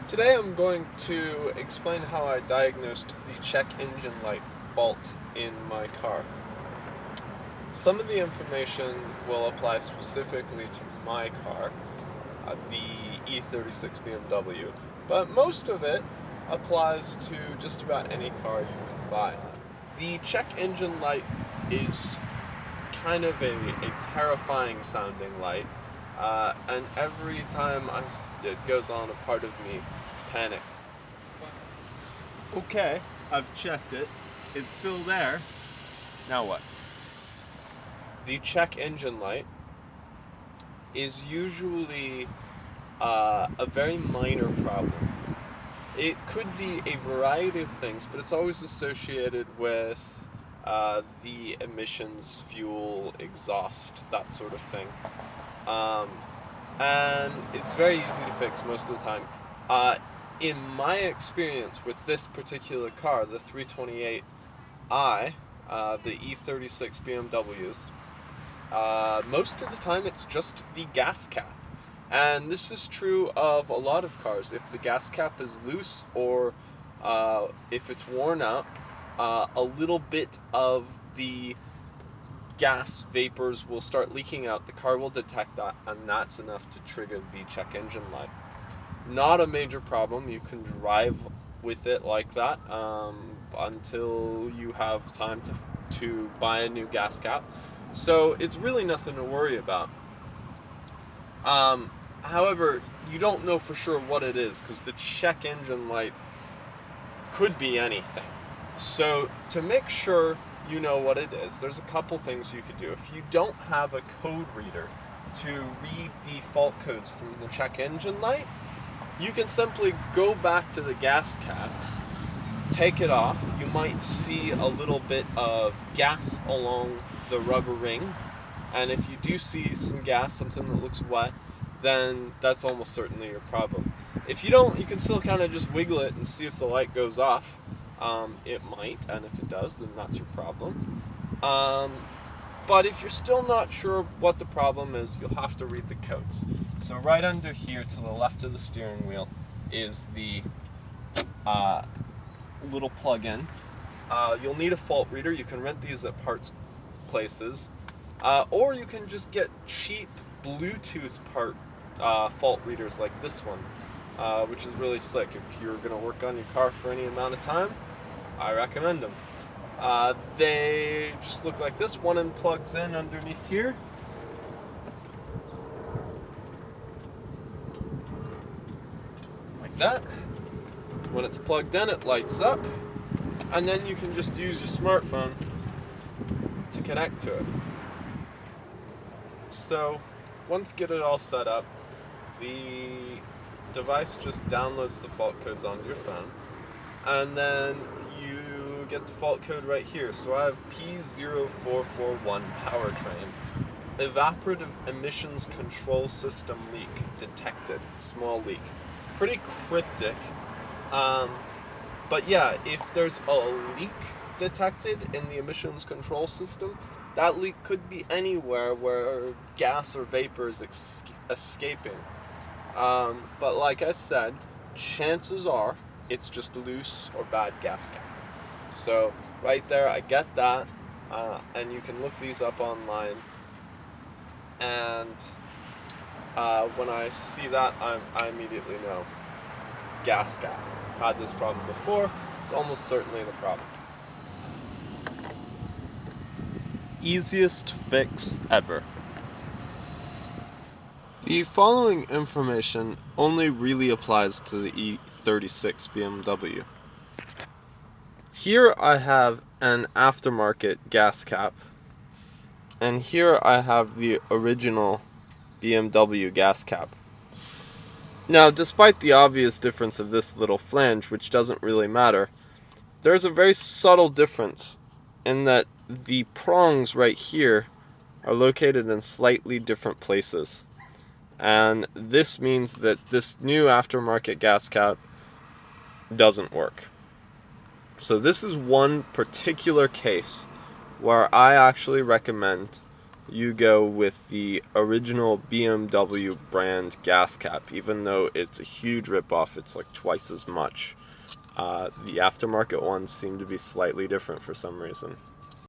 Today I'm going to explain how I diagnosed the check engine light fault in my car. Some of the information will apply specifically to my car, the E36 BMW, but most of it applies to just about any car you can buy. The check engine light is kind of a terrifying sounding light, and every time it goes on, a part of me panics. Okay, I've checked it. It's still there. Now what? The check engine light is usually a very minor problem. It could be a variety of things, but it's always associated with the emissions, fuel, exhaust, that sort of thing. Um, and it's very easy to fix most of the time. In my experience with this particular car, the 328i, the E36 BMWs, most of the time it's just the gas cap. And this is true of a lot of cars. If the gas cap is loose or if it's worn out, a little bit of the gas vapors will start leaking out. The car will detect that, and that's enough to trigger the check engine light. Not a major problem. You can drive with it like that until you have time to buy a new gas cap. So it's really nothing to worry about. However, you don't know for sure what it is because the check engine light could be anything. So to make sure you know what it is, there's a couple things you could do. If you don't have a code reader to read the fault codes from the check engine light, you can simply go back to the gas cap, take it off. You might see a little bit of gas along the rubber ring, and if you do see some gas, something that looks wet, then that's almost certainly your problem. If you don't, you can still kind of just wiggle it and see if the light goes off. It might, and if it does, then that's your problem. But if you're still not sure what the problem is, you'll have to read the codes. So right under here to the left of the steering wheel is the little plug-in. You'll need a fault reader. You can rent these at parts places. Or you can just get cheap Bluetooth fault readers like this one, which is really slick. If you're going to work on your car for any amount of time, I recommend them. They just look like this. One end plugs in underneath here. Like that. When it's plugged in, it lights up. And then you can just use your smartphone to connect to it. So, once you get it all set up, the device just downloads the fault codes onto your phone. And then you get the fault code right here. So I have P0441 powertrain. Evaporative emissions control system leak detected. Small leak. Pretty cryptic. But yeah, if there's a leak detected in the emissions control system, that leak could be anywhere where gas or vapor is escaping. But like I said, chances are it's just loose or bad gas cap. So right there, I get that, and you can look these up online. And when I see that, I immediately know gas cap. I've had this problem before. It's almost certainly the problem. Easiest fix ever. The following information only really applies to the E36 BMW. Here I have an aftermarket gas cap, and here I have the original BMW gas cap. Now, despite the obvious difference of this little flange, which doesn't really matter, there's a very subtle difference in that the prongs right here are located in slightly different places. And this means that this new aftermarket gas cap doesn't work. So this is one particular case where I actually recommend you go with the original BMW brand gas cap, even though it's a huge ripoff. It's like twice as much. The aftermarket ones seem to be slightly different for some reason.